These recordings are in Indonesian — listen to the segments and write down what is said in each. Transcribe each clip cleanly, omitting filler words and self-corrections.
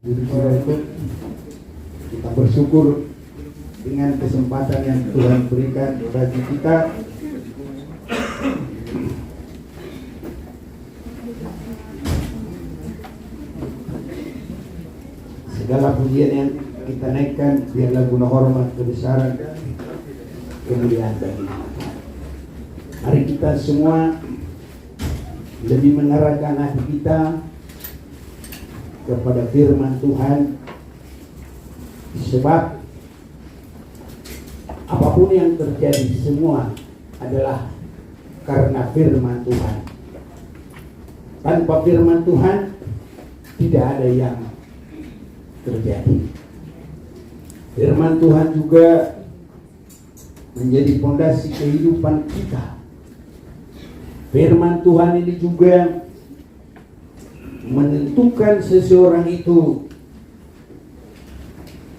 Jadi saudaraku, kita bersyukur dengan kesempatan yang Tuhan berikan bagi kita segala pujian yang kita naikkan biarlah guna hormat, kebesaran, kemuliaan bagi kita. Mari kita semua lebih mengarahkan hati kita kepada firman Tuhan, sebab apapun yang terjadi semua adalah karena firman Tuhan. Tanpa firman Tuhan tidak ada yang terjadi. Firman Tuhan juga menjadi fondasi kehidupan kita. Firman Tuhan ini juga menentukan seseorang itu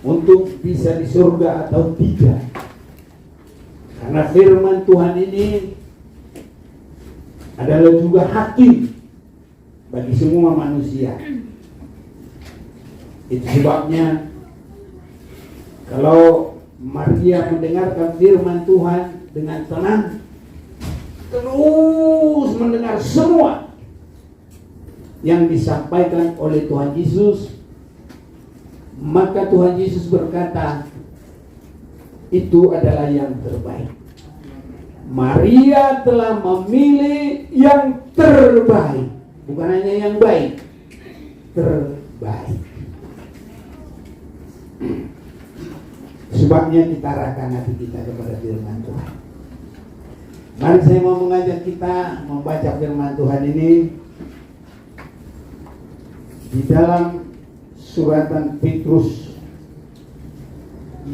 untuk bisa di surga atau tidak. Karena firman Tuhan ini adalah juga hakim bagi semua manusia. Itu sebabnya kalau Maria mendengarkan firman Tuhan dengan tenang, terus mendengar semua yang disampaikan oleh Tuhan Yesus, maka Tuhan Yesus berkata, itu adalah yang terbaik. Maria telah memilih yang terbaik, bukan hanya yang baik, terbaik. Sebabnya kita arahkan hati kita kepada firman Tuhan. Mari saya mau mengajak kita membaca firman Tuhan ini di dalam suratan Petrus,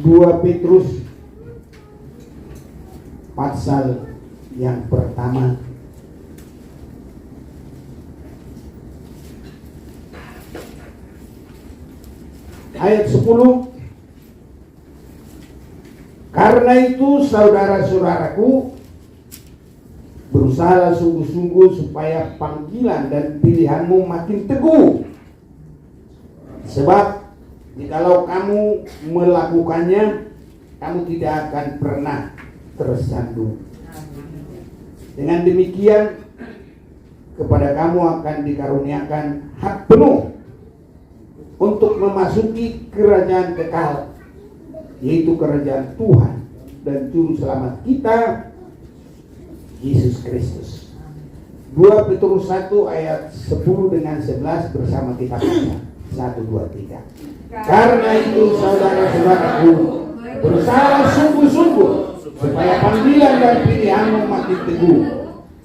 2 Petrus pasal yang pertama ayat 10. Karena itu saudara-saudaraku, berusaha sungguh-sungguh supaya panggilan dan pilihanmu makin teguh. Sebab jikalau kamu melakukannya, kamu tidak akan pernah tersandung. Dengan demikian, kepada kamu akan dikaruniakan hak penuh untuk memasuki kerajaan kekal, yaitu kerajaan Tuhan dan Juru Selamat kita, Yesus Kristus. 2 Petrus 1 ayat 10 dengan 11 bersama kita baca. 1, 2, 3. Karena itu saudara-saudaraku, berusaha sungguh-sungguh supaya panggilan dan pilihanmu makin teguh.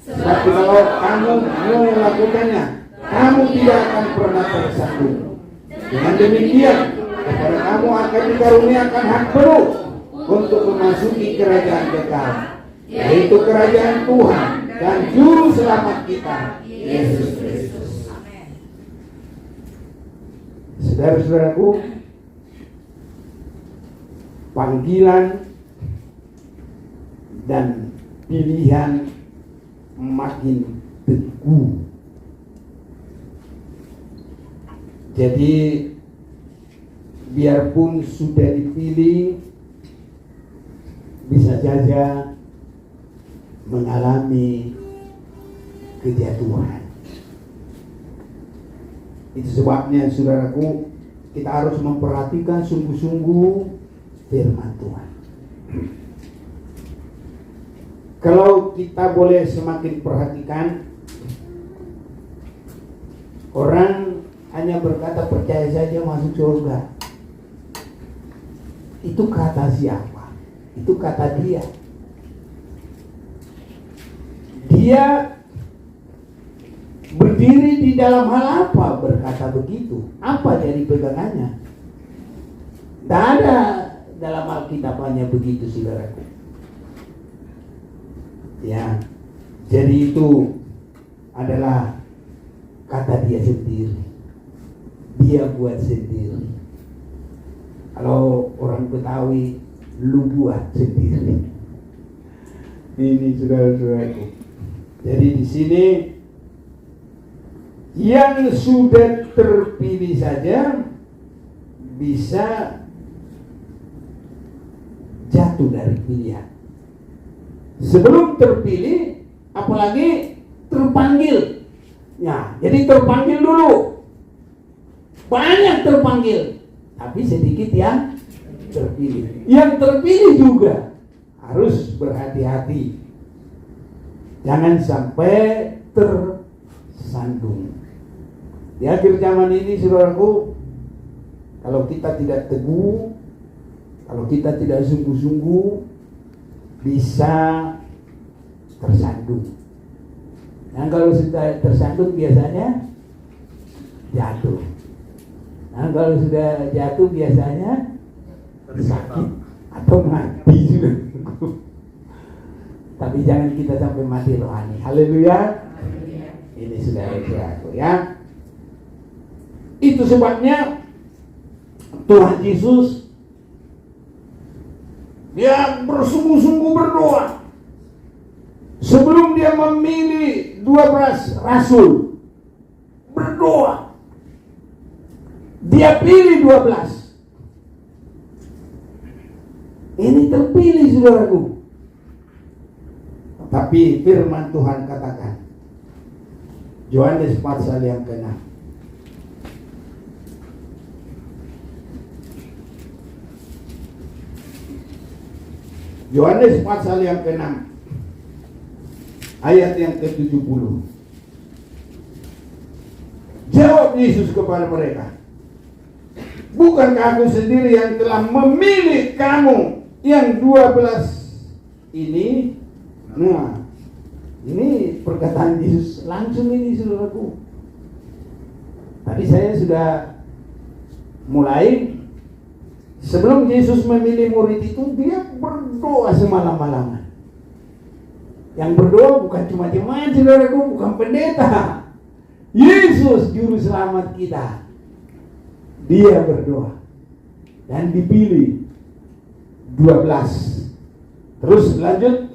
Sebab kalau kamu mau melakukannya, kamu tidak akan pernah tersandung. Dengan demikian, kepada kamu akan dikaruniakan hak penuh untuk memasuki kerajaan kekal, yaitu kerajaan Tuhan dan Juru Selamat kita, Yesus Kristus. Saudara-saudaraku, panggilan dan pilihan makin teguh. Jadi biarpun sudah dipilih, bisa saja mengalami kejatuhan. Itu sebabnya saudaraku, kita harus memperhatikan sungguh-sungguh firman Tuhan. Kalau kita boleh semakin perhatikan, orang hanya berkata percaya saja masuk surga. Itu kata siapa? Itu kata dia. Dia berdiri di dalam hal apa berkata begitu? Apa jadi pegangannya? Tidak ada dalam Alkitabannya begitu, saudaraku. Ya, jadi itu adalah kata dia sendiri. Dia buat sendiri. Kalau orang Betawi, lu buat sendiri. Ini saudara-saudaraku. Jadi di sini yang sudah terpilih saja bisa jatuh dari pilihan. Sebelum terpilih, apalagi terpanggil. Ya, jadi terpanggil dulu. Banyak terpanggil, tapi sedikit yang terpilih. Yang terpilih juga harus berhati-hati. Jangan sampai tersandung. Di akhir zaman ini, saudaraku, kalau kita tidak teguh, kalau kita tidak sungguh-sungguh, bisa tersandung. Dan kalau sudah tersandung biasanya jatuh. Nah, kalau sudah jatuh biasanya sakit atau mati sudah. Tapi jangan kita sampai mati rohani. Haleluya. Ini saudara-saudaraku ya. Itu sebabnya Tuhan Yesus dia bersungguh-sungguh berdoa sebelum dia memilih 12 rasul. Berdoa. Dia pilih 12. Ini terpilih, saudaraku. Tapi firman Tuhan katakan, Yohanes pasal yang ke-6. Yohanes pasal yang ke-6 ayat yang ke-70. Jawab Yesus kepada mereka, bukankah aku sendiri yang telah memilih kamu yang 12 ini? Nah, ini perkataan Yesus langsung ini, saudaraku. Tadi saya sudah mulai. Sebelum Yesus memilih murid itu, dia berdoa semalam-malaman. Yang berdoa bukan cuma jemaat, saudaraku, bukan pendeta. Yesus juru selamat kita. Dia berdoa dan dipilih 12. Terus lanjut.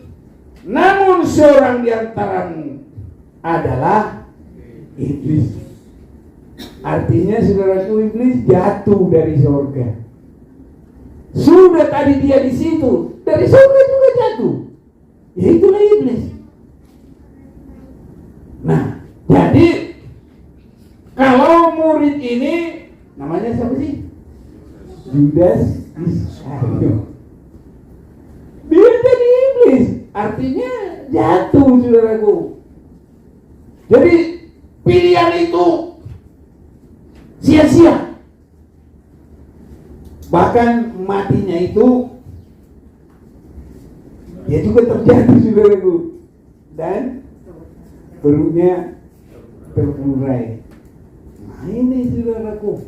Namun seorang di antaramu adalah iblis. Artinya, saudaraku, iblis jatuh dari surga. Sudah tadi dia di situ, dari surga juga jatuh. Itulah iblis. Nah, jadi kalau murid ini namanya siapa sih? Judas Iskariot. Dia jadi iblis, artinya jatuh, saudaraku. Jadi pilihan itu sia-sia. Bahkan matinya itu dia juga terjatuh, saudaraku, dan perutnya terburai. Nah, ini, saudaraku,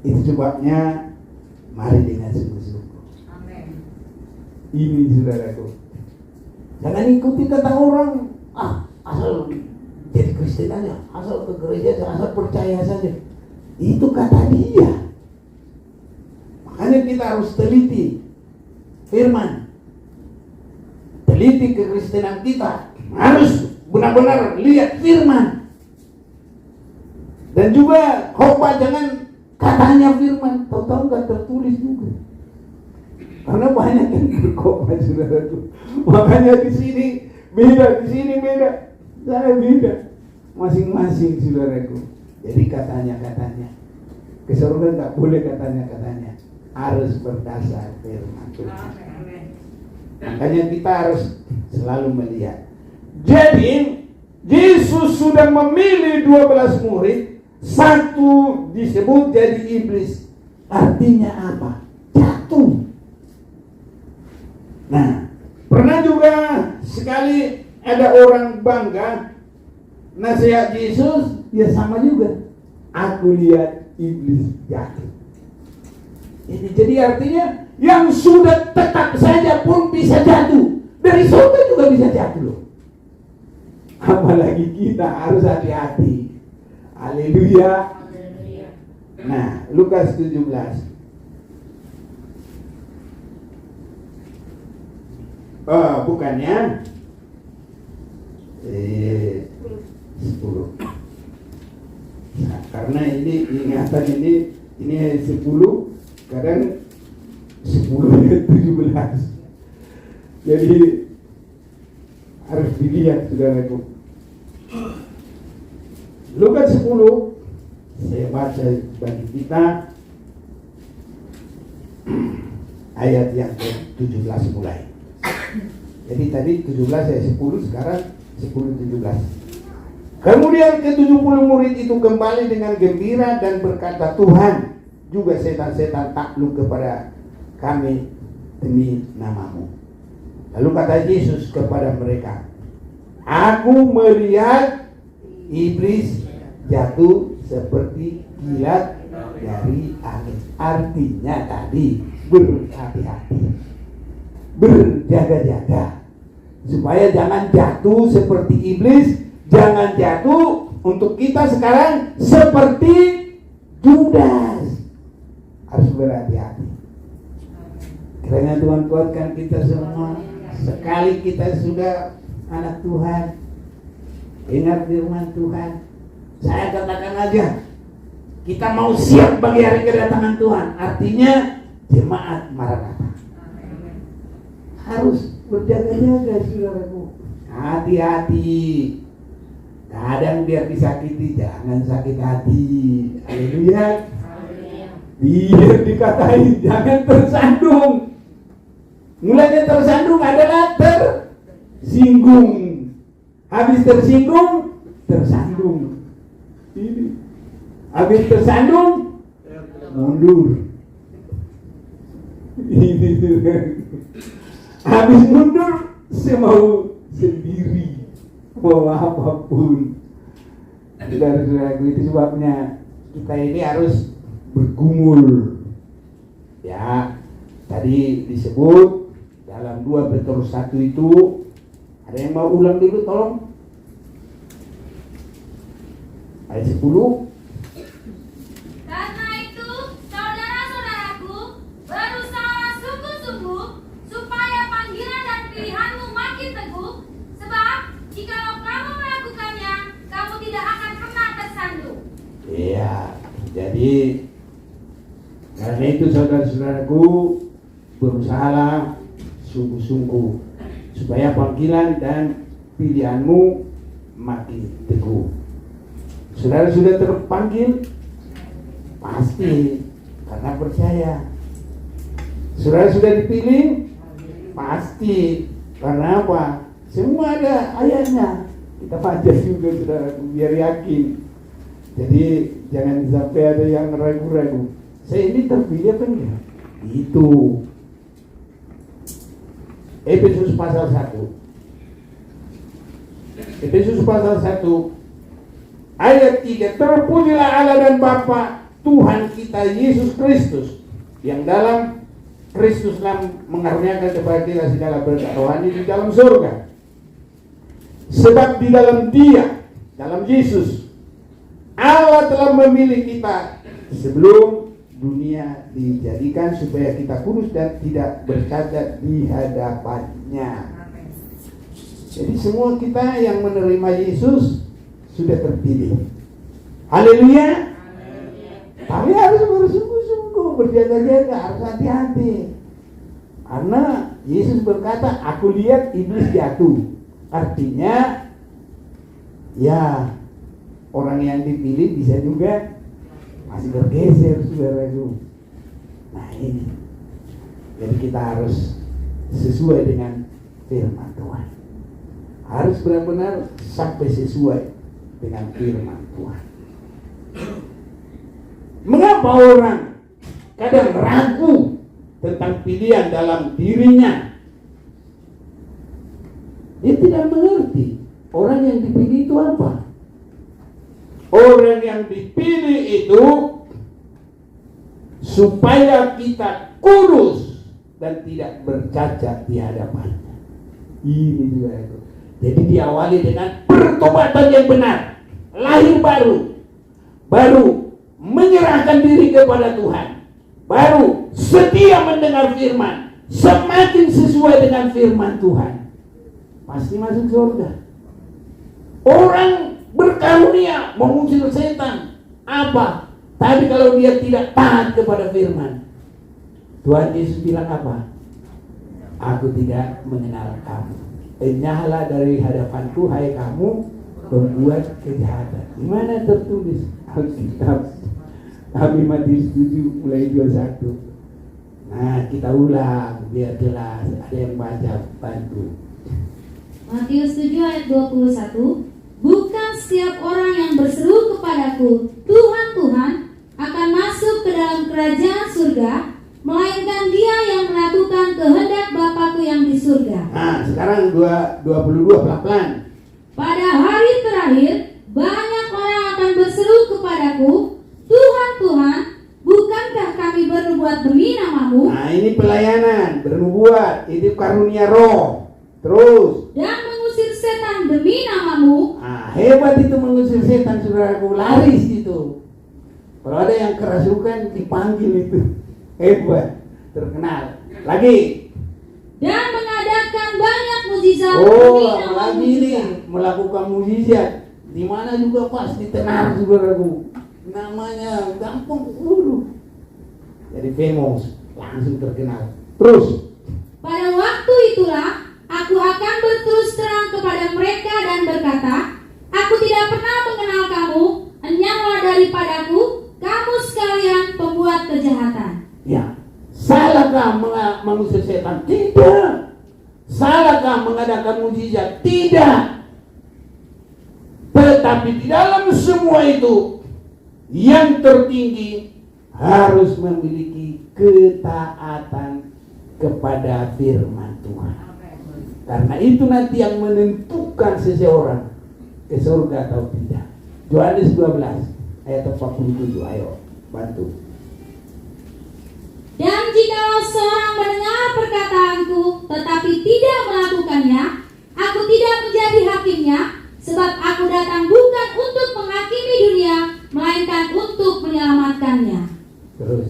itu sebabnya mari dengan sungguh-sungguh. Amin. Ini, saudaraku, jangan ikuti kata orang. Asal jadi Kristen aja, asal ke gereja, asal percaya saja. Itu kata dia. Makanya kita harus teliti firman, teliti kekristenan kita, harus benar-benar lihat firman. Dan juga khotbah jangan katanya firman, tahu-tahu nggak tertulis juga. Karena banyak yang berkhotbah, saudaraku. Makanya di sini beda, di sini beda, sana beda, masing-masing, saudaraku. Jadi katanya ke surga nggak boleh katanya. Harus berdasar firman Tuhan. Makanya kita harus selalu melihat. Jadi Yesus sudah memilih 12 murid, satu disebut jadi iblis. Artinya apa? Jatuh. Nah, pernah juga sekali ada orang bangga nasihat Yesus, ya sama juga. Aku lihat iblis jatuh. Jadi artinya yang sudah tetap saja pun bisa jatuh. Dari surga juga bisa jatuh loh. Apalagi kita harus hati-hati. Haleluya. Nah, Lukas 17. Bukannya 10. Nah, karena ini ingatan ini Ini 10, kadang 10 ayat 17. Jadi harus dilihat saudaraku. Lukas 10 saya baca bagi kita ayat yang ke-17 mulai. Jadi tadi 17 ayat 10, sekarang 10-17. Kemudian ke-70 murid itu kembali dengan gembira dan berkata, Tuhan, juga setan-setan takluk kepada kami demi namamu. Lalu kata Yesus kepada mereka, Aku melihat iblis jatuh seperti kilat dari angin. Artinya tadi berhati-hati, berjaga-jaga, supaya jangan jatuh seperti iblis, jangan jatuh untuk kita sekarang seperti Judas. Harus berhati-hati. Karena Tuhan kuatkan kita semua. Sekali kita sudah anak Tuhan, ingat firman Tuhan. Saya katakan aja, kita mau siap bagi hari kedatangan Tuhan. Artinya jemaat Maranatha harus berjaga-jaga, saudaraku. Hati-hati. Kadang biar disakiti, jangan sakit hati. Haleluya. Biar dikatain, jangan tersandung. Mulanya tersandung adalah tersinggung. Habis tersinggung, tersandung. Ini. Habis tersandung, mundur. Ini juga. Habis mundur, saya mau sendiri. Mau apapun. Saudara-saudaraku, itu sebabnya kita ini harus bergumul. Ya, tadi disebut dalam 2 Petrus 1 itu, ada yang mau ulang dulu tolong? Ayat 10. Karena itu, saudara-saudaraku, berusaha sungguh-sungguh supaya panggilan dan pilihanmu makin teguh, sebab jikalau kamu melakukannya, kamu tidak akan pernah tersandung. Iya, jadi karena itu saudara-saudaraku, berusahalah sungguh-sungguh supaya panggilan dan pilihanmu makin teguh. Saudara sudah terpanggil? Pasti, karena percaya. Saudara sudah dipilih? Pasti, karena apa? Semua ada ayatnya. Kita baca juga, saudara, biar yakin. Jadi jangan sampai ada yang ragu-ragu. Saya ini terpilih apa enggak? Itu Efesus pasal 1. Efesus pasal 1 ayat 3. Terpujilah Allah dan Bapa Tuhan kita Yesus Kristus, yang dalam Kristuslah mengaruniakan kepada kita segala berkat rohani di dalam surga. Sebab di dalam Dia, dalam Yesus, Allah telah memilih kita sebelum dunia dijadikan supaya kita kudus dan tidak bercacat di hadapannya. Jadi semua kita yang menerima Yesus sudah terpilih. Haleluya. Tapi harus bersungguh-sungguh, berjaga-jaga, harus hati-hati. Karena Yesus berkata, aku lihat iblis jatuh. Artinya, ya, orang yang dipilih bisa juga masih bergeser, saudaraku. Nah ini, jadi kita harus sesuai dengan firman Tuhan. Harus benar-benar sampai sesuai dengan firman Tuhan. Mengapa orang kadang ragu tentang pilihan dalam dirinya? Dia tidak mengerti orang yang dipilih itu apa. Orang yang dipilih itu supaya kita kudus dan tidak bercacat di hadapannya. Ini juga itu. Jadi diawali dengan pertobatan yang benar, lahir baru menyerahkan diri kepada Tuhan, baru setia mendengar firman, semakin sesuai dengan firman Tuhan, pasti masuk surga. Orang berkarunia mengusir setan, apa? Tapi kalau dia tidak taat kepada firman, Tuhan Yesus bilang apa? Aku tidak mengenal kamu. Enyahlah dari hadapanku, hai kamu pembuat kejahatan. Di mana tertulis Alkitab? Kami Matius 7 mulai 21. Nah, kita ulang biar jelas. Ada yang baca, bantu. Matius 7 ayat 21. Bukan setiap orang yang berseru kepadaku, Tuhan, Tuhan, akan masuk ke dalam kerajaan surga, melainkan dia yang melakukan kehendak Bapa-Ku yang di surga. Nah, sekarang 22 pelan-pelan. Pada hari terakhir, banyak orang akan berseru kepadaku, Tuhan, Tuhan, bukankah kami bernubuat demi nama-Mu? Nah, ini pelayanan, bernubuat, itu karunia roh. Terus. Dan mengusir setan demi nama-Mu. Nah, hebat itu mengusir setan, saudaraku, laris itu. Kalau ada yang kerasukan dipanggil itu, hebat, terkenal. Lagi. Dan mengadakan banyak mujizat Oh, demi nama-Mu lagi ini juga. melakukan mujizat. Di mana juga pasti tenar, saudaraku. Namanya gampang, jadi famous, langsung terkenal. Terus. Pada waktu itulah aku akan berterus terang kepada mereka dan berkata, aku tidak pernah mengenal kamu, enyahlah daripadaku, kamu sekalian pembuat kejahatan. Ya, salahkah mengusir setan? Tidak. Salahkah mengadakan mujizat? Tidak. Tetapi di dalam semua itu, yang tertinggi harus memiliki ketaatan kepada firman Tuhan. Karena itu nanti yang menentukan seseorang ke surga atau tidak. Yohanes 12 ayat 47. Ayo, bantu. Dan jikalau seorang mendengar perkataanku tetapi tidak melakukannya, aku tidak menjadi hakimnya, sebab aku datang bukan untuk menghakimi dunia, melainkan untuk menyelamatkannya. Terus.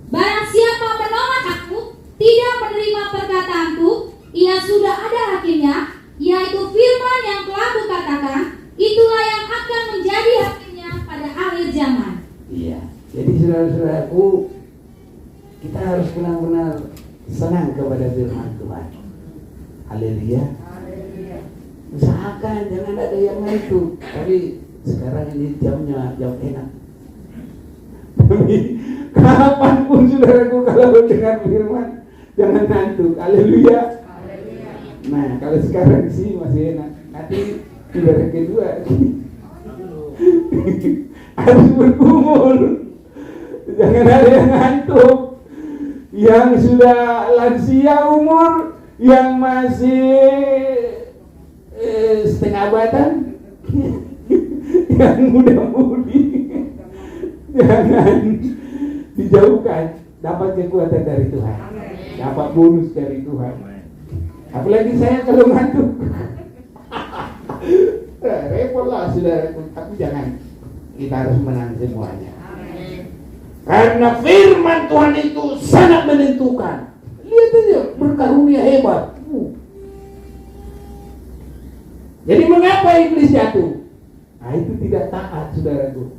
Barang siapa menolak aku, tidak menerima perkataanku, ia sudah ada hakimnya, yaitu firman yang telah kukatakan, itulah yang akan menjadi hakimnya pada akhir zaman. Iya. Jadi saudara-saudaraku, kita harus benar-benar senang kepada firman Tuhan. Haleluya. Usahakan jangan ada yang itu. Tapi sekarang ini jamnya jam enak. Tapi kapanpun saudaraku kalau dengar firman jangan ngantuk. Haleluya. Nah, kalau sekarang sih masih enak. Nanti ibarat kedua harus bergumul. Jangan ada yang ngantuk. Yang sudah lansia umur, yang masih setengah badan, yang muda-mudi, jangan dijauhkan. Dapat kekuatan dari Tuhan, dapat bonus dari Tuhan. Apalagi saya kalau ngantuk, repot lah saudara. Tapi jangan, kita harus menang semuanya. Karena firman Tuhan itu sangat menentukan. Lihat aja, berkarunia hebat. Jadi mengapa iblis jatuh? Nah, itu tidak taat, saudaraku.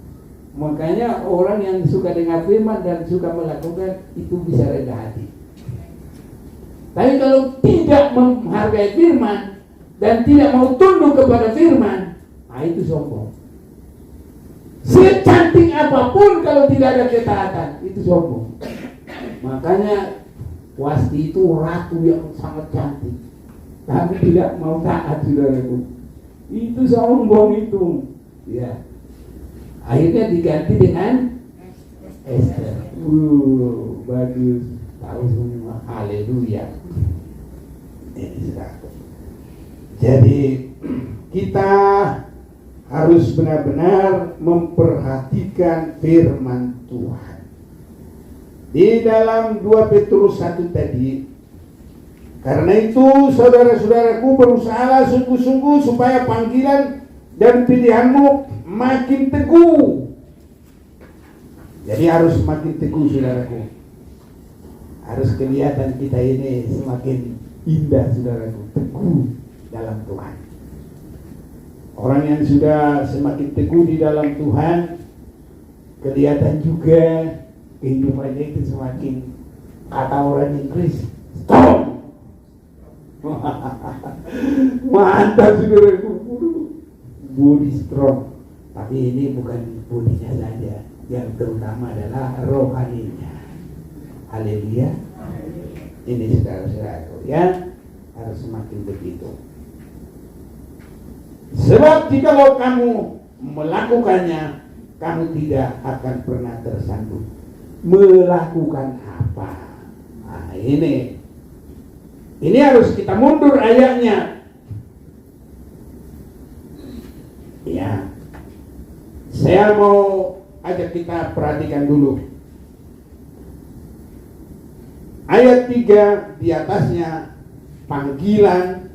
Makanya orang yang suka dengar firman dan suka melakukan itu bisa rendah hati. Tapi kalau tidak menghargai firman dan tidak mau tunduk kepada firman, nah itu sombong. Secantik apapun kalau tidak ada ketaatan, itu sombong. Makanya Wasti itu ratu yang sangat cantik, tapi tidak mau taat, saudaraku. Itu sombong itu. Ya. Akhirnya diganti dengan Esther. Bagus. Tahu semua. Haleluya. Jadi kita harus benar-benar memperhatikan firman Tuhan. Di dalam 2 Petrus 1 tadi, karena itu saudara-saudaraku, berusahalah sungguh-sungguh supaya panggilan dan pilihanmu makin teguh. Jadi harus makin teguh, saudaraku. Harus kelihatan kita ini semakin indah, saudaraku, teguh dalam Tuhan. Orang yang sudah semakin teguh di dalam Tuhan, kelihatan juga kehidupannya itu semakin, kata orang Inggris, strong. Mantap saudaraku, body strong. Tapi ini bukan bodinya saja, yang terutama adalah rohaninya. Haleluya. Ini saudara-saudaraku ya, harus semakin begitu. Sebab jikalau kamu melakukannya, kamu tidak akan pernah tersandung. Melakukan apa? Nah, ini harus kita mundur ayatnya. Ya, saya mau ajak kita perhatikan dulu ayat 3 di atasnya, panggilan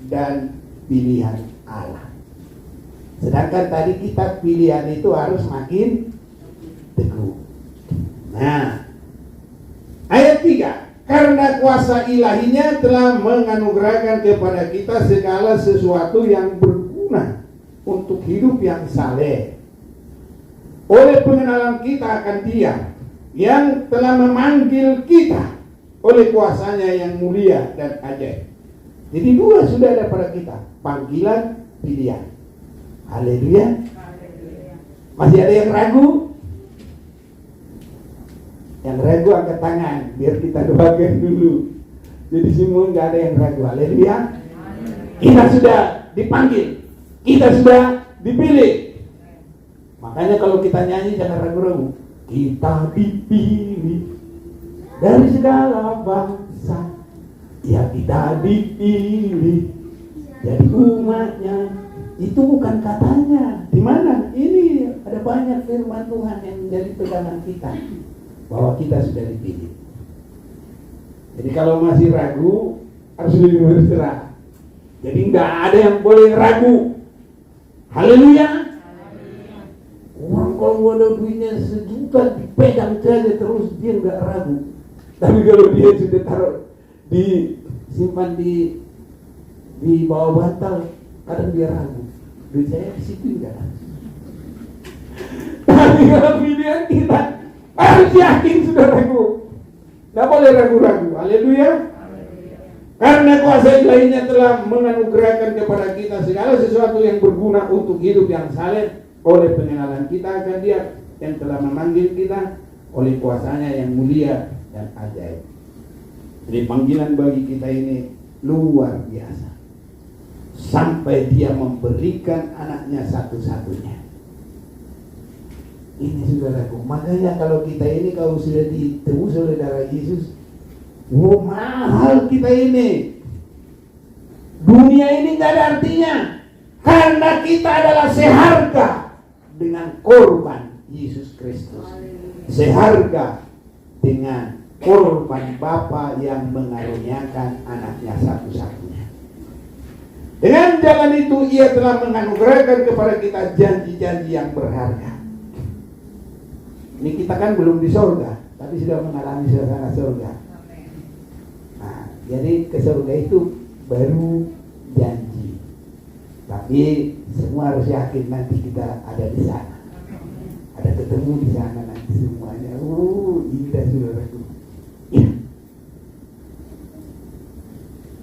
dan pilihan Allah. Sedangkan tadi kita pilihan itu harus makin teguh. Nah, ayat 3, karena kuasa ilahinya telah menganugerahkan kepada kita segala sesuatu yang berguna untuk hidup yang saleh, oleh pengenalan kita akan Dia yang telah memanggil kita oleh kuasanya yang mulia dan ajaib. Jadi dua sudah ada pada kita, panggilan, pilihan. Haleluya. Masih ada yang ragu? Yang ragu angkat tangan, biar kita doakan dulu. Jadi semua nggak ada yang ragu. Haleluya. Kita sudah dipanggil, kita sudah dipilih. Makanya kalau kita nyanyi jangan ragu-ragu. Kita dipilih dari segala bangsa, ya kita dipilih jadi umatnya. Itu bukan katanya. Di mana? Ini ada banyak firman Tuhan yang menjadi pegangan kita bahwa kita sudah dipilih. Jadi kalau masih ragu, harus lebih berserah. Jadi nggak ada yang boleh ragu. Haleluya. Orang kalau ada duitnya sejuta dipegang saja terus, dia nggak ragu. Tapi kalau dia sudah taruh simpan di bawah bantal, kadang dia ragu. Duit saya di situ enggak. Tapi kalau pilihan kita harus yakin sudah ragu. Tidak boleh ragu-ragu. Haleluya. Karena kuasa ilahinya telah menganugerahkan kepada kita segala sesuatu yang berguna untuk hidup yang saleh, oleh pengenalan kita akan Dia yang telah memanggil kita oleh kuasanya yang mulia dan ajaib. Jadi panggilan bagi kita ini luar biasa. Sampai Dia memberikan anaknya satu-satunya. Ini saudaraku. Makanya kalau kita ini, kalau sudah ditebus oleh darah Yesus, mahal kita ini. Dunia ini gak ada artinya, karena kita adalah seharga dengan korban Yesus Kristus. Seharga dengan korban Bapa yang mengaruniakan anaknya satu-satunya. Dengan jalan itu Ia telah menganugerahkan kepada kita janji-janji yang berharga. Ini kita kan belum di surga, tapi sudah mengalami suasana surga. Nah, jadi ke surga itu baru janji. Tapi semua harus yakin nanti kita ada di sana. Ada ketemu di sana nanti semuanya. Indah saudaraku. Ya.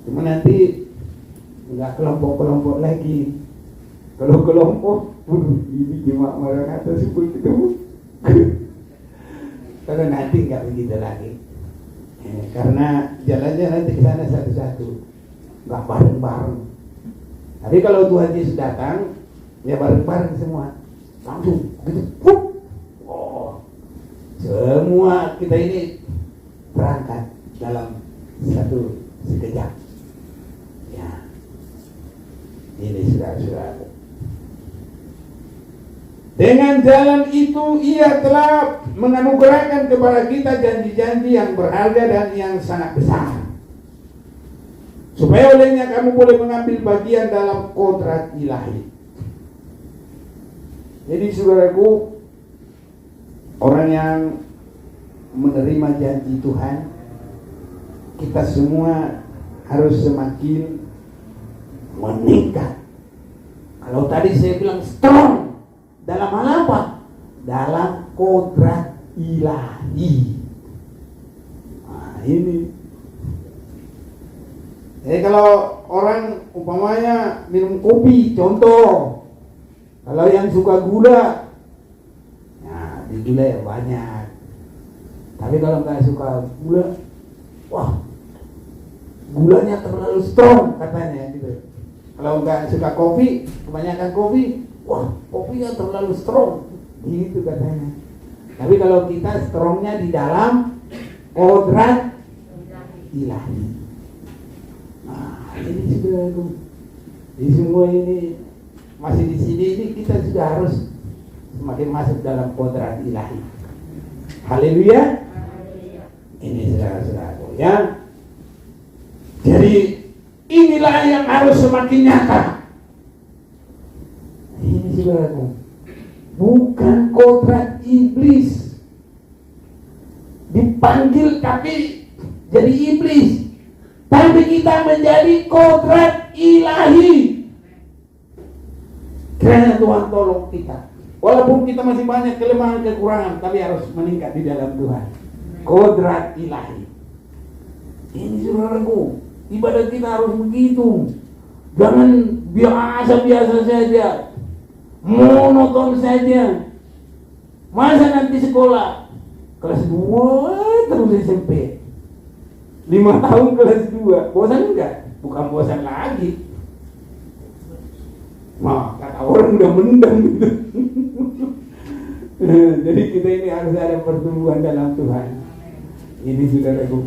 Cuma nanti enggak kelompok-kelompok lagi. Kalau kelompok, ini cuma orang atas sebelum ketemu. Karena nanti enggak begitu lagi. Karena jalannya nanti ke sana satu-satu, enggak bareng-bareng. Tapi kalau Tuhan Yesus datang, ya bareng-bareng semua, langsung gitu. Semua kita ini berangkat dalam satu sekejap. Ya, ini saudara-saudara. Dengan jalan itu Ia telah menganugerahkan kepada kita janji-janji yang berharga dan yang sangat besar, supaya olehnya kamu boleh mengambil bagian dalam kodrat ilahi. Jadi saudaraku, orang yang menerima janji Tuhan, kita semua harus semakin meningkat. Kalau tadi saya bilang strong, dalam hal apa? Dalam kodrat ilahi. Nah, ini. Kalau orang umpamanya minum kopi, contoh, kalau yang suka gula, nah di gula ya banyak. Tapi kalau nggak suka gula, wah, gulanya terlalu strong katanya gitu. Kalau nggak suka kopi, kebanyakan kopi, wah, kopinya terlalu strong, gitu katanya. Tapi kalau kita strongnya di dalam kodrat ilahi. Nah, ini sudah di semua ini masih di sini ini kita sudah harus semakin masuk dalam kodrat ilahi. Haleluya. Ini saudara-saudaraku ya. Jadi inilah yang harus semakin nyata. Ini saudaraku, bukan kodrat iblis. Dipanggil tapi jadi iblis. Tapi kita menjadi kodrat ilahi. Kiranya Tuhan tolong kita. Walaupun kita masih banyak kelemahan kekurangan, tapi harus meningkat di dalam Tuhan. Kodrat ilahi. Ini saudaraku, ibadah kita harus begitu. Jangan biasa-biasa saja, monoton saja. Masa nanti sekolah kelas 2 terus SMP, 5 tahun kelas 2, bosan enggak? Bukan bosan lagi. Nah, kata orang udah mendem gitu. Jadi kita ini harus ada pertumbuhan dalam Tuhan. Ini saudaraku,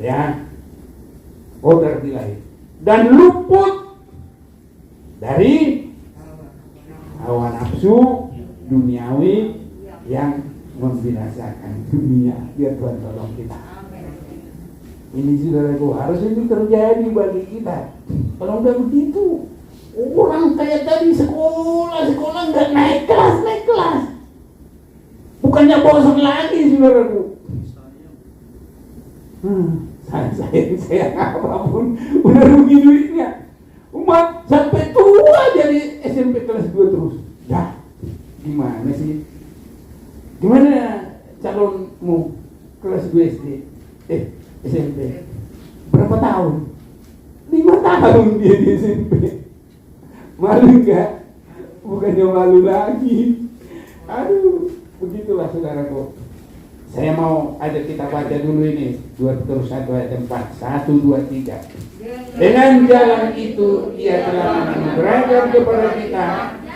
ya, kodrat ilahi dan luput dari hawa nafsu duniawi yang membinasakan dunia. Biar Tuhan tolong kita. Ini saudaraku, harus ini terjadi bagi kita. Kalau udah begitu, orang kayak tadi sekolah nggak naik kelas. Bukannya bosan lagi saudaraku. Saya apapun udah rugi duitnya. Umat sampai tua jadi SMP kelas 2 terus. Ya, gimana sih? Gimana calonmu kelas 2 SD? SMP. Berapa tahun? 5 tahun dia di SMP. Malu enggak? Bukannya malu lagi. Aduh, begitulah saudaraku. Saya mau ajak kita baca dulu ini 2 ayat 4. 1, 2, 3. Dengan jalan itu ia telah menganugerahkan kepada kita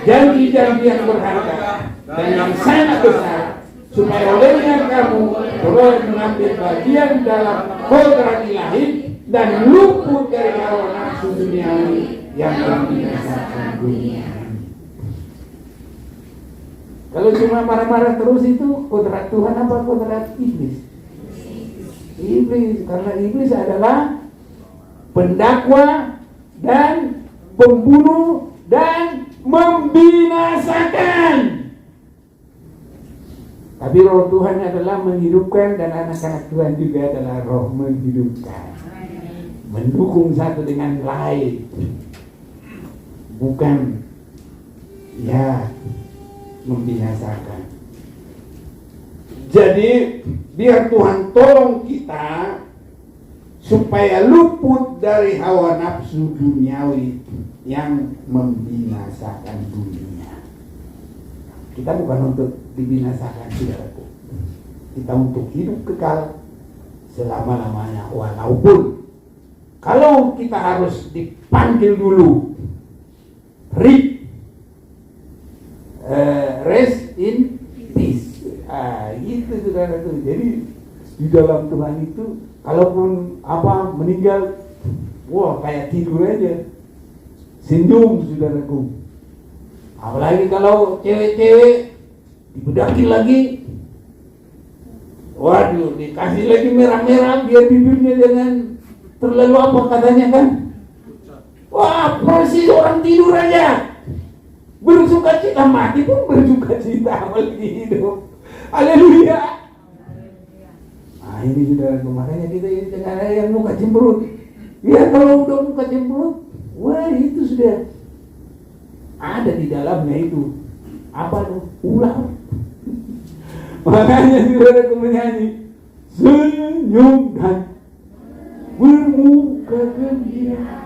janji-janji yang berharga dan yang sangat besar, supaya olehnya kamu boleh mengambil bagian dalam kodrat ilahi dan luput dari hawa nafsu duniawi yang membinasakan dunia. Kalau cuma marah-marah terus itu kodrat Tuhan apa kodrat iblis? Iblis, karena iblis adalah pendakwa dan pembunuh dan membinasakan. Tapi roh Tuhan adalah menghidupkan, dan anak-anak Tuhan juga adalah roh menghidupkan. Mendukung satu dengan lain. Bukan ya membinasakan. Jadi biar Tuhan tolong kita supaya luput dari hawa nafsu duniawi yang membinasakan dunia. Kita bukan untuk dibinasakan, saudaraku. Kita untuk hidup kekal selama-lamanya. Walaupun kalau kita harus dipanggil dulu, rest in peace. Gitu saudaraku. Jadi di dalam Tuhan itu, kalaupun meninggal, wah kayak tidur aja, senyum saudaraku. Apalagi kalau cewek-cewek dibedakin lagi, waduh, dikasih lagi merah-merah biar bibirnya jangan terlalu katanya kan. Wah, persis orang tidur aja. Bersuka cita, mati pun bersuka cita, apalagi hidup. Haleluya. Nah ini saudaraku, makanya kita ini jangan ada yang muka cemberut. Ya kalau udah muka cemberut, wah itu sudah ada di dalamnya itu apa tuh? Ular. Makanya saudaraku menyanyi, senyum dan bermuka gembira,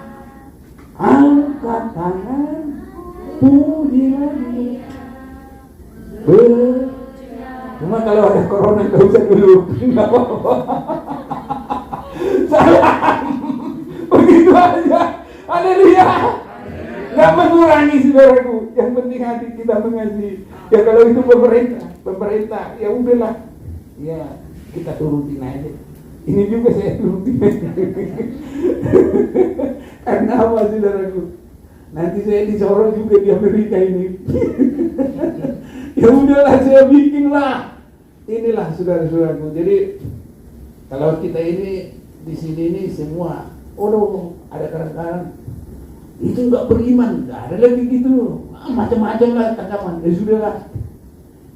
angkat tangan, puji lagi. Cuma kalau ada corona nggak usah dulu, nggak apa-apa. Salam, begitu aja. Haleluya. Nggak mengurangi saudaraku. Yang penting hati kita mengasihi. Ya kalau itu pemerintah, ya udahlah. Ya kita turutin aja. Ini juga saya turutin aja. Karena apa saudaraku? Nanti saya disorot juga di Amerika ini. Ya udahlah, saya bikinlah. Inilah saudara-saudaraku. Jadi kalau kita ini di sini ini semua, ada kadang-kadang itu nggak beriman, nggak ada lagi gitu, macam-macam lah tanggapan. Ya sudahlah.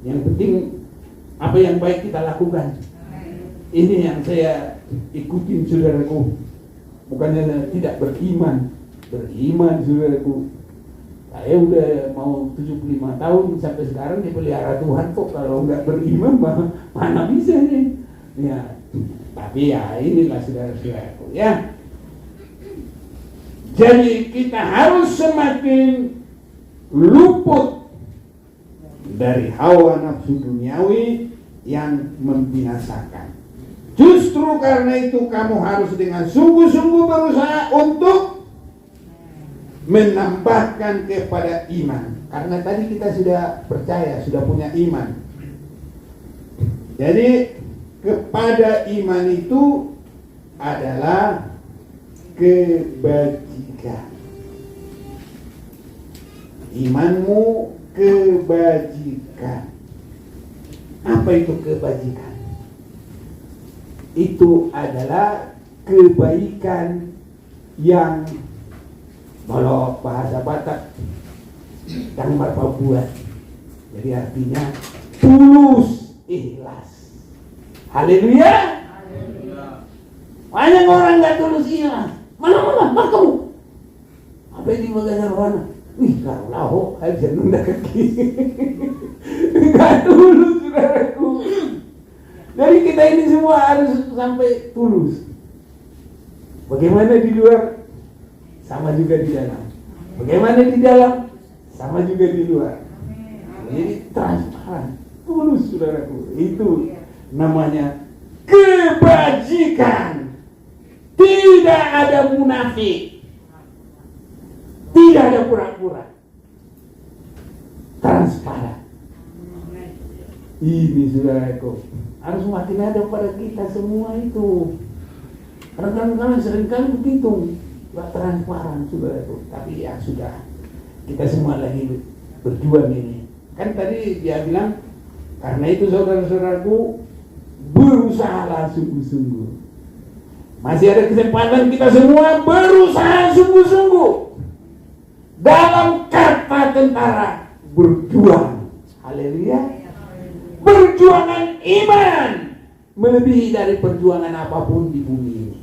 Yang penting apa yang baik kita lakukan. Ini yang saya ikutin saudaraku. Bukannya tidak beriman saudaraku. Saya udah mau 75 tahun sampai sekarang dipelihara Tuhan kok. Kalau nggak beriman mana bisa nih. Ya, tapi ya inilah saudara-saudaraku ya. Jadi kita harus semakin luput dari hawa nafsu duniawi yang membinasakan. Justru karena itu kamu harus dengan sungguh-sungguh berusaha untuk menambahkan kepada iman. Karena tadi kita sudah percaya, sudah punya iman. Jadi kepada iman itu adalah kebajikan. Imanmu kebajikan. Apa itu kebajikan? Itu adalah kebaikan yang, kalau bahasa Batak, Dangmar Papua. Jadi artinya tulus, ikhlas. Haleluya. Banyak orang nggak tulus ikhlas. Mana kamu? Apa ini bagaimana mana? Wih, kalau aja nunda kaki. Nggak tulus, saudaraku. Jadi kita ini semua harus sampai tulus. Bagaimana di luar, sama juga di dalam. Bagaimana di dalam, sama juga di luar. Jadi transparan, tulus saudaraku. Itu namanya kebajikan. Tidak ada munafik, tidak ada pura-pura, transparan. Ini saudaraku harus makin ada pada kita semua itu. Kadang-kadang seringkali begitu, gak transparan saudaraku. Tapi ya sudah, kita semua lagi berjuang ini. Kan tadi dia bilang, karena itu saudara-saudaraku, berusahalah sungguh-sungguh. Masih ada kesempatan kita semua berusaha sungguh-sungguh dalam kata tentara berjuang. Haleluya. Perjuangan iman melebihi dari perjuangan apapun di bumi ini.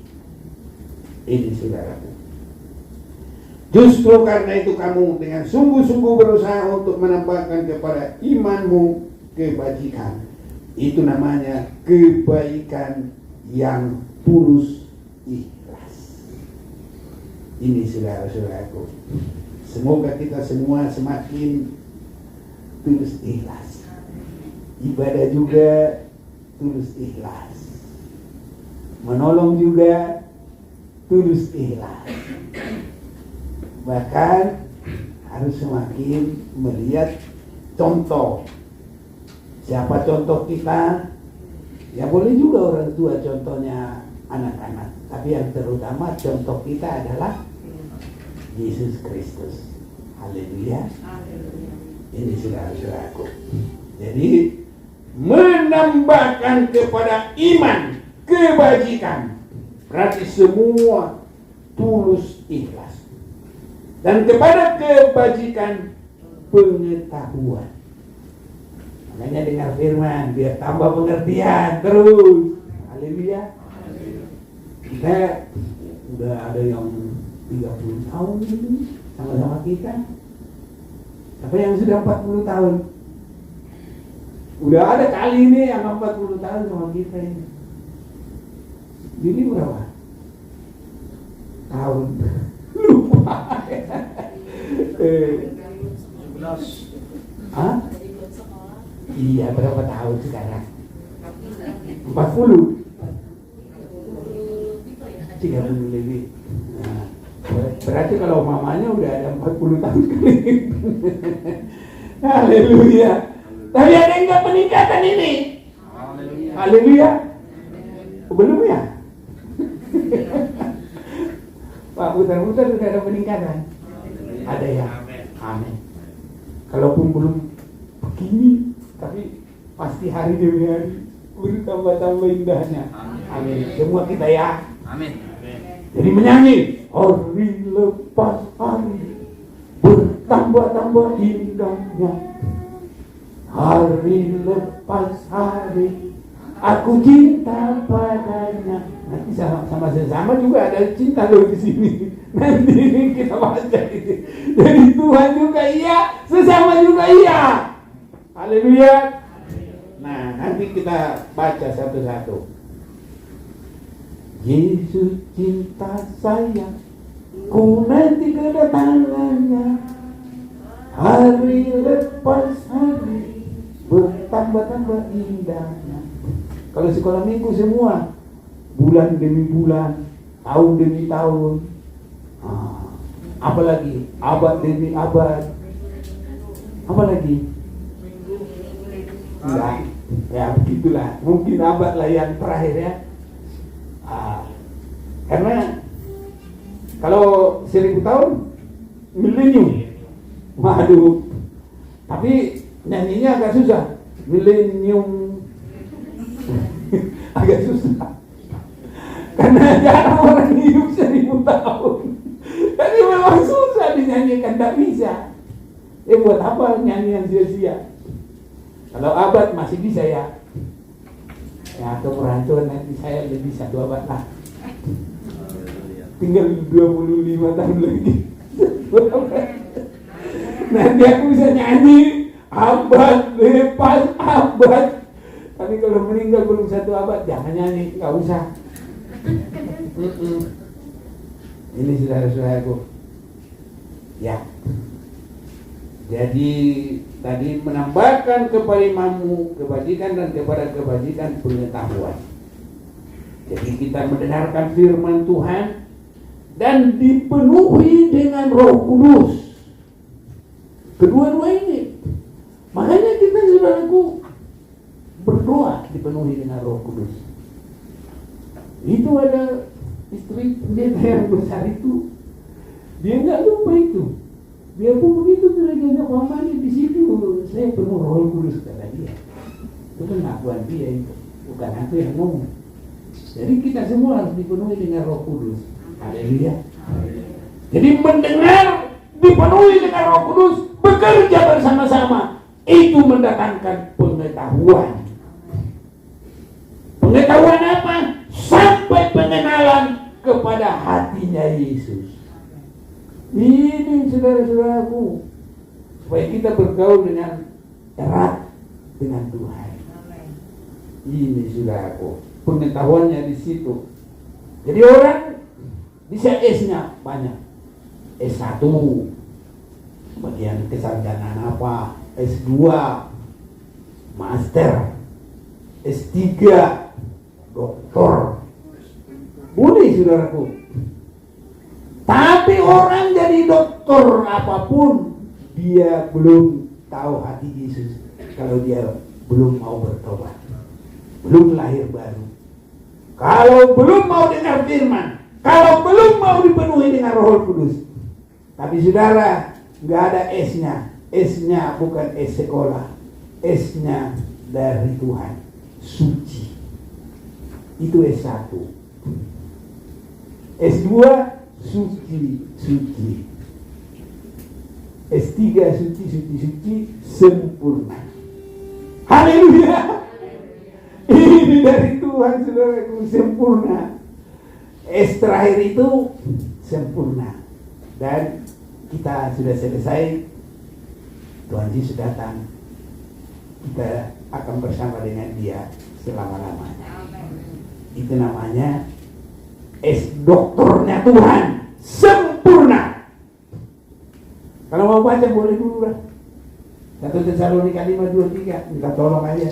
Ini saudaraku. Justru karena itu kamu dengan sungguh-sungguh berusaha untuk menambahkan kepada imanmu kebajikan. Itu namanya kebaikan yang tulus ikhlas. Ini saudara-saudaraku. Semoga kita semua semakin tulus ikhlas. Ibadah juga tulus ikhlas. Menolong juga tulus ikhlas. Bahkan harus semakin melihat contoh. Siapa contoh kita? Ya boleh juga orang tua contohnya anak-anak. Tapi yang terutama contoh kita adalah Yesus Kristus. Haleluya. Ini saudara-saudaraku. Jadi menambahkan kepada iman kebajikan. Berarti semua tulus ikhlas. Dan kepada kebajikan pengetahuan. Makanya dengar firman biar tambah pengertian terus. Haleluya. Kita udah ada yang 30 tahun ini sama-sama kita. Apa yang sudah 40 tahun? Udah ada kali ini yang 40 tahun sama kita ini. Jadi berapa? Tahun. Lupa. Hah? Iya, berapa tahun sekarang? 40. 30 lebih. Nah, berarti kalau mamanya udah ada 40 tahun kali. Haleluya. Tapi ada enggak peningkatan ini? Haleluya. Belum ya? Pak, putar-putar sudah ada peningkatan. Ada ya? Amin. Kalaupun belum begini, tapi pasti hari demi hari bertambah-tambah indahnya. Amin. Semua kita ya. Amin. Jadi menyanyi hari lepas hari bertambah-tambah indahnya. Hari lepas hari aku cinta padanya. Nanti sama sesama juga ada cinta loh di sini. Nanti kita baca ini. Dari Tuhan juga iya, sesama juga iya. Haleluya. Nah, nanti kita baca satu-satu. Yesus cinta saya, ku nanti kedatangannya. Hari lepas hari bertambah-tambah indahnya. Kalau sekolah minggu semua, bulan demi bulan, tahun demi tahun, apalagi abad demi abad, apalagi enggak, ya begitulah. Mungkin abad lah yang terakhir ya. Karena kalau 1000 tahun milenium, waduh, tapi nyanyinya agak susah. Milenium agak susah karena jarang orang hidup 1000 tahun. Jadi memang susah dinyanyikan, tak bisa. Buat apa nyanyian sia-sia? Kalau abad masih bisa ya. Ya, atau perantauan nanti saya lebih 1 abad lah. Tinggal 25 tahun lagi. Nanti aku bisa nyanyi abad lepas abad. Tapi kalau meninggal belum 1 abad, jangan nyanyi, nggak usah. Ini saudara-saudaraku. Ya. Jadi tadi menambahkan kepada imanmu kebajikan dan kepada kebajikan pengetahuan. Jadi kita mendengarkan firman Tuhan dan dipenuhi dengan Roh Kudus. Kedua-dua ini. Makanya kita saudaraku berdoa dipenuhi dengan Roh Kudus. Itu ada istri pendeta yang besar itu, dia nggak lupa itu. Dia pun begitu derajatnya Muhammad di situ, saya penuh Roh Kudus kata dia. Itu pengakuan dia itu, bukan aku yang ngomong. Jadi kita semua harus dipenuhi dengan Roh Kudus. Haleluya. Jadi mendengar dipenuhi dengan Roh Kudus, bekerja bersama-sama, itu mendatangkan pengetahuan. Pengetahuan apa? Sampai pengenalan kepada hatinya Yesus. Ini saudara-saudaraku, supaya kita bergaul dengan erat dengan Tuhan. Ini saudaraku, pengetahuannya di situ. Jadi orang bisa S-nya banyak. S1 bagian kesarjanaan apa, S2 master, S3 doktor. Boleh saudaraku. Tapi orang jadi doktor apapun, dia belum tahu hati Yesus kalau dia belum mau bertobat, belum lahir baru, kalau belum mau dengar firman, kalau belum mau dipenuhi dengan Roh Kudus. Tapi saudara, nggak ada S-nya. S-nya bukan S sekolah, S-nya dari Tuhan, suci. Itu S1. S2 suci. S3 suci, sempurna. Haleluya. Ini dari Tuhan saudaraku, sempurna. S terakhir itu sempurna. Dan kita sudah selesai. Tuhan Yesus datang. kita akan bersama dengan Dia selama-lamanya. Itu namanya doktornya Tuhan sempurna. Kalau mau baca boleh dulu lah. 1 Tesalonika 5:23, minta tolong aja.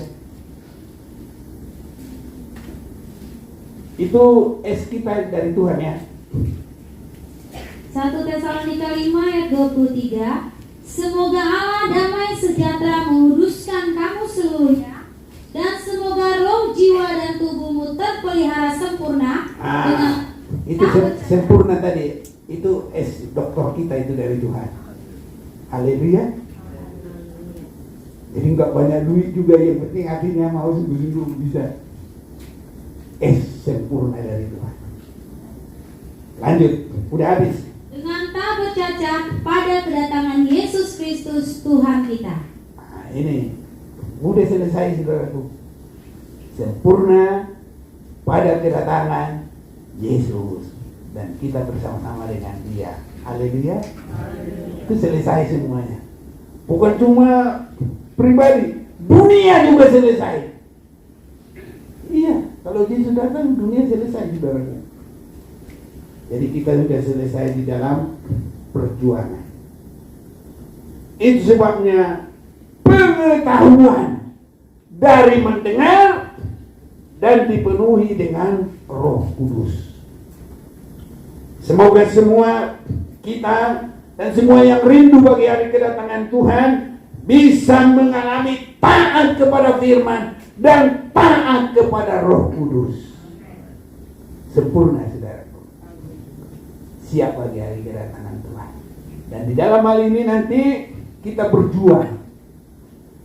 Itu kita dari Tuhan ya. 1 Tesalonika 5 ayat 23. Semoga Allah damai sejahtera menguduskan kamu seluruhnya, dan semoga roh, jiwa, dan tubuhmu terpelihara sempurna dengan itu sempurna tadi. Itu dokter kita itu dari Tuhan. Haleluya. Jadi nggak banyak duit juga, yang penting hatinya mau sungguh-sungguh bisa. Sempurna dari Tuhan. Lanjut, udah habis. Dengan tak bercacat pada kedatangan Yesus Kristus Tuhan kita. Nah, ini udah selesai saudaraku. Sempurna pada kedatangan Yesus, dan kita bersama-sama dengan Dia. Haleluya. Itu selesai semuanya. Bukan cuma pribadi, dunia juga selesai. Iya, kalau Yesus datang, dunia selesai, saudaraku. Jadi kita sudah selesai di dalam perjuangan. Itu sebabnya pengetahuan dari mendengar dan dipenuhi dengan Roh Kudus. Semoga semua kita dan semua yang rindu bagi hari kedatangan Tuhan bisa mengalami taat kepada firman dan taat kepada Roh Kudus. Sempurna, saudaraku. Siap bagi hari kedatangan Tuhan. Dan di dalam hal ini nanti kita berjuang.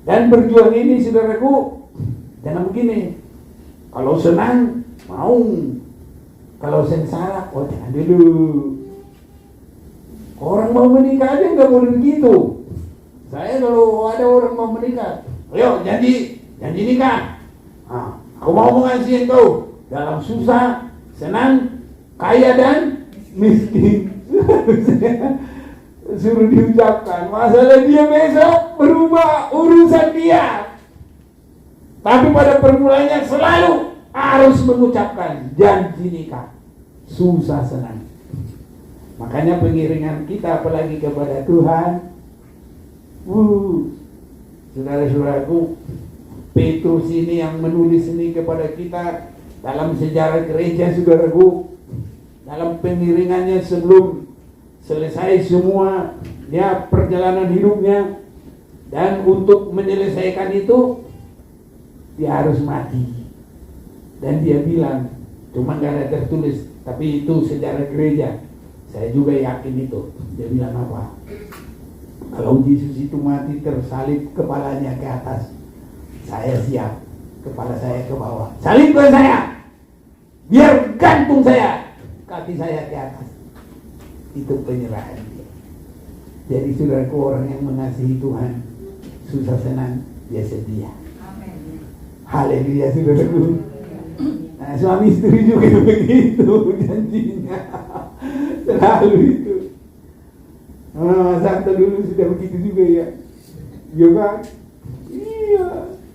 Dan berjuang ini, saudaraku, jangan begini. Kalau senang, mau. Kalau sengsara, jangan dulu. Orang mau menikah aja nggak boleh begitu. Saya kalau ada orang mau menikah, ayo janji nikah. Aku mau mengasihi engkau dalam susah, senang, kaya dan miskin. Suruh diucapkan. Masalah dia besok berubah urusan dia. Tapi pada permulanya selalu harus mengucapkan janji nikah. Susah senang. Makanya pengiringan kita apalagi kepada Tuhan. Saudara-saudaraku, Petrus ini yang menulis ini kepada kita dalam sejarah gereja, saudaraku. Dalam pengiringannya sebelum selesai semua ya perjalanan hidupnya, dan untuk menyelesaikan itu dia harus mati. Dan dia bilang, cuma gak ada tertulis, tapi itu sejarah gereja. Saya juga yakin itu. Dia bilang apa? Kalau Yesus itu mati tersalib kepalanya ke atas, saya siap, kepala saya ke bawah. Salibkan saya, biar gantung saya, kaki saya ke atas. Itu penyerahan dia. Jadi saudaraku, orang yang mengasihi Tuhan, susah senang dia setia. Haleluya, saudaraku. Nah, suami istri juga begitu janjinya. Selalu itu. Santo dulu sudah begitu juga ya. Iya kan? Iya.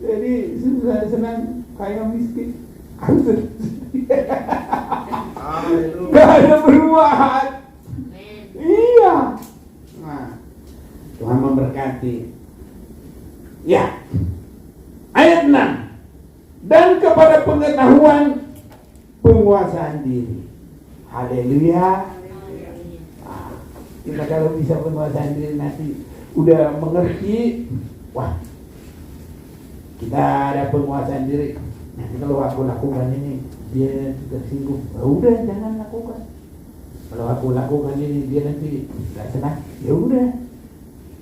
Jadi susah senang kaya miskin. Gak ada perubahan. Iya. Nah, Tuhan memberkati. Ya. Ayat 6. Dan kepada pengetahuan penguasaan diri. Haleluya. Kita kalau bisa penguasaan diri nanti udah mengerti, wah, kita ada penguasaan diri. Nanti kalau aku lakukan ini dia tersinggung, udah jangan lakukan. Kalau aku lakukan ini dia nanti gak senang, ya udah.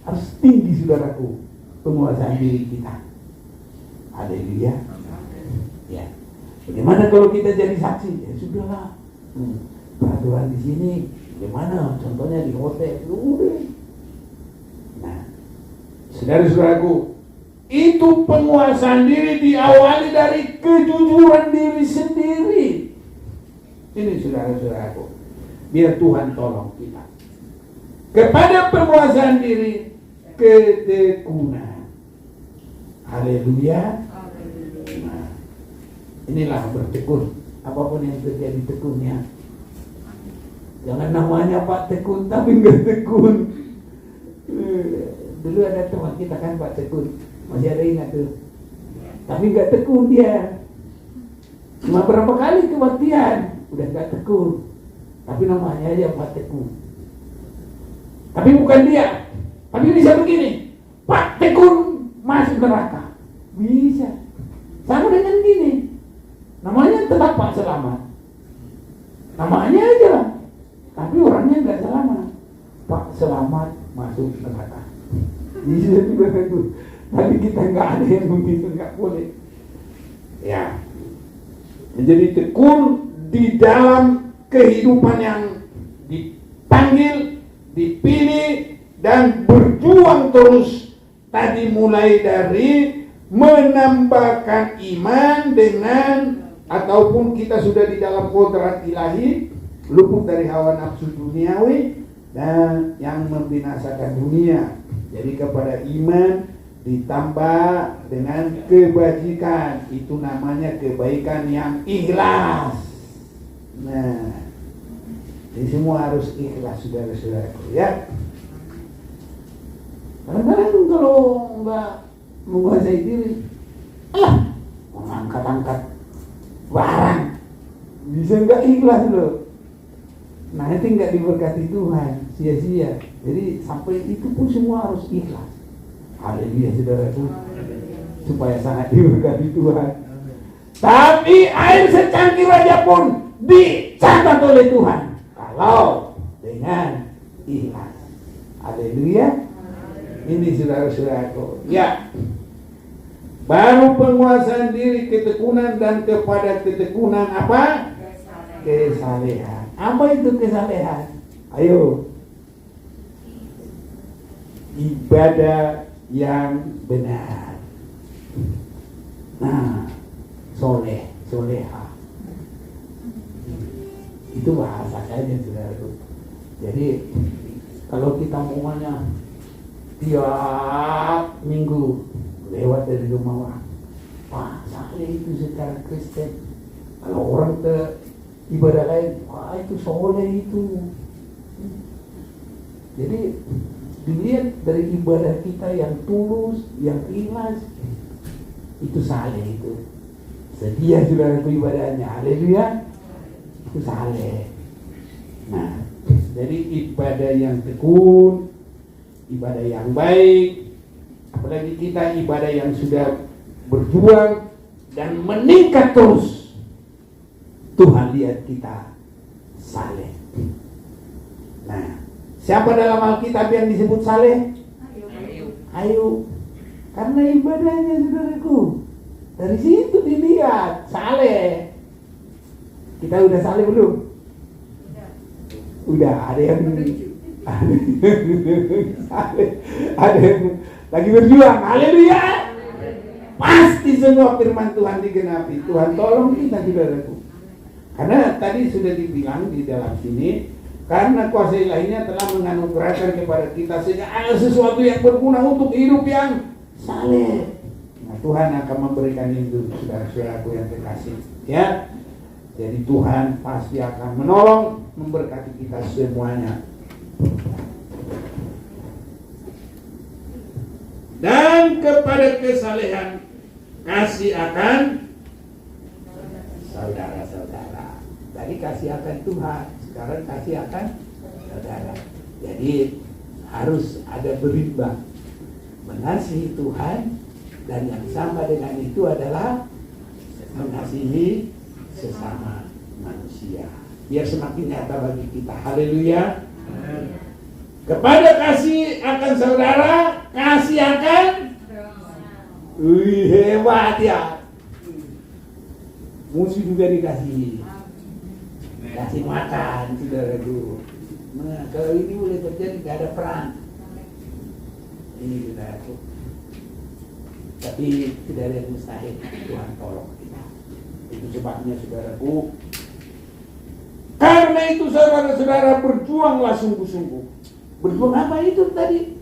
Harus tinggi, saudaraku, penguasaan diri kita. Haleluya. Ya. Bagaimana kalau kita jadi saksi? Ya sudahlah. Peraturan di sini gimana? Contohnya di hotel. Udah. Nah, saudara-saudaraku, itu penguasaan diri diawali dari kejujuran diri sendiri. Ini saudara-saudaraku, biar Tuhan tolong kita. Kepada penguasaan diri, ketekunan. Haleluya. Nah, inilah bertekun. Apapun yang terjadi tekunnya. Jangan namanya Pak Tekun tapi nggak tekun. Dulu ada teman kita kan Pak Tekun, masih ada ingat tuh. Tapi nggak tekun dia. Cuma berapa kali kebaktian, udah nggak tekun. Tapi namanya aja Pak Tekun. Tapi bukan dia. Tapi bisa begini, Pak Tekun masuk neraka. Bisa. Sama dengan gini. Namanya tetap Pak Selamat. Namanya aja. Tapi orangnya nggak selamat. Pak Selamat masuk neraka. Bisa juga itu. Tapi kita nggak ada yang begitu, nggak boleh. Ya. Jadi tekun di dalam kehidupan yang dipanggil, dipilih, dan berjuang terus. Tadi mulai dari menambahkan iman dengan, ataupun kita sudah di dalam kodrat ilahi, luput dari hawa nafsu duniawi dan yang membinasakan dunia. Jadi kepada iman ditambah dengan kebajikan, itu namanya kebaikan yang ikhlas. Nah, ini semua harus ikhlas, saudara-saudaraku, ya. Kadang-kadang kalau nggak menguasai diri, mengangkat-angkat barang, bisa nggak ikhlas loh. Nah, itu nggak diberkati Tuhan, sia-sia. Jadi sampai itu pun semua harus ikhlas. Haleluya, saudaraku, supaya sangat diberkati Tuhan. Tapi air secangkir raja pun dicatat oleh Tuhan kalau dengan ikhlas. Haleluya. Ini saudara-saudaraku, ya. Baru penguasaan diri, ketekunan, dan kepada ketekunan apa? Kesalehan. Apa itu kesalehan? Ayo. Ibadah yang benar. Nah, soleha. Itu bahasa saja, saudaraku. Jadi kalau kita maunya tiap minggu lewat dari rumah orang, wah, saleh itu secara Kristen. Kalau orang ke ibadah lain, wah, itu soleh itu. Jadi dilihat dari ibadah kita yang tulus, yang ikhlas, itu saleh itu. Sedia sudah ibadahnya, haleluya, itu saleh. Nah, jadi ibadah yang tekun, ibadah yang baik, apalagi kita ibadah yang sudah berjuang dan meningkat terus, Tuhan lihat kita saleh. Nah, siapa dalam Alkitab yang disebut saleh? Ayub. Karena ibadahnya, saudaraku, dari situ dilihat saleh. Kita udah saleh belum? Udah. Ada yang ada yang lagi berjuang. Haleluya. Pasti semua firman Tuhan digenapi. Tuhan tolong kita, saudaraku. Karena tadi sudah dibilang di dalam sini, karena kuasa ilahinya telah menganugerahkan kepada kita sehingga ada sesuatu yang berguna untuk hidup yang saleh. Nah, Tuhan akan memberikan itu, saudara-saudaraku yang terkasih, ya. Jadi Tuhan pasti akan menolong, memberkati kita semuanya. Dan kepada kesalehan kasih akan saudara-saudara. Tadi kasih akan Tuhan, sekarang kasih akan saudara. Jadi harus ada berimbang, mengasihi Tuhan, dan yang sama dengan itu adalah mengasihi sesama manusia. Biar semakin nyata bagi kita. Haleluya. Kepada kasih akan saudara, kasih akan hebat ya. Musuh juga dikasih. Kasih makan, saudaraku. Nah, kalau ini boleh terjadi, gak ada perang. Ini saudaraku. Tapi tidak ada yang mustahil. Tuhan tolong kita. Itu sebabnya, saudaraku, karena itu saudara-saudara berjuanglah sungguh-sungguh. Berjuang apa itu tadi?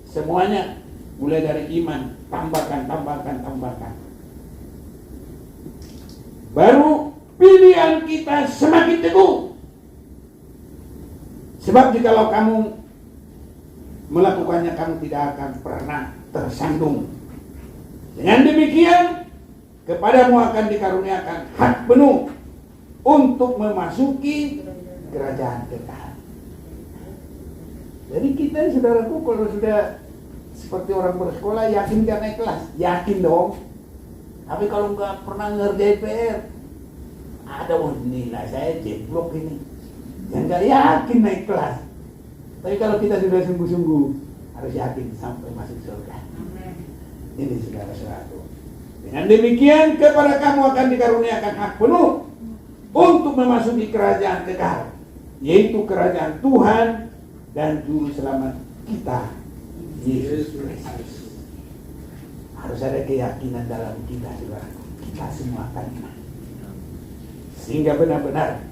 Semuanya mulai dari iman, tambahkan. Baru pilihan kita semakin teguh. Sebab jikalau kamu melakukannya, kamu tidak akan pernah tersandung. Dengan demikian, kepadamu akan dikaruniakan hak penuh untuk memasuki kerajaan kekal. Jadi kita, saudaraku, kalau sudah seperti orang bersekolah, yakin kan naik kelas? Yakin dong. Tapi kalau nggak pernah ngerjain PR, ada nilai saya jeblok ini. Yang nggak yakin naik kelas. Tapi kalau kita sudah sungguh-sungguh, harus yakin sampai masuk surga. Ini saudara-saudaraku. Dengan demikian, kepada kamu akan dikaruniakan hak penuh untuk memasuki kerajaan kekal, yaitu kerajaan Tuhan dan Juru Selamat kita, Yesus Kristus. Harus ada keyakinan dalam kita, saudaraku. Kita semua akan menang. Sehingga benar-benar,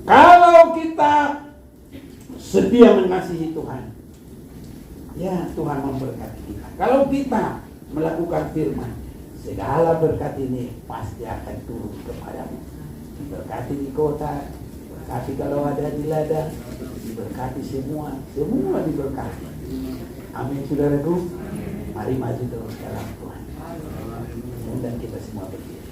kalau kita setia mengasihi Tuhan, ya Tuhan memberkati kita. Kalau kita melakukan firman, segala berkat ini pasti akan turun kepadamu. Diberkati di kota, diberkati kalau ada di ladang, diberkati semua diberkati. Amin, saudaraku. Mari maju terus dalam Tuhan. Dan kita semua berdiri.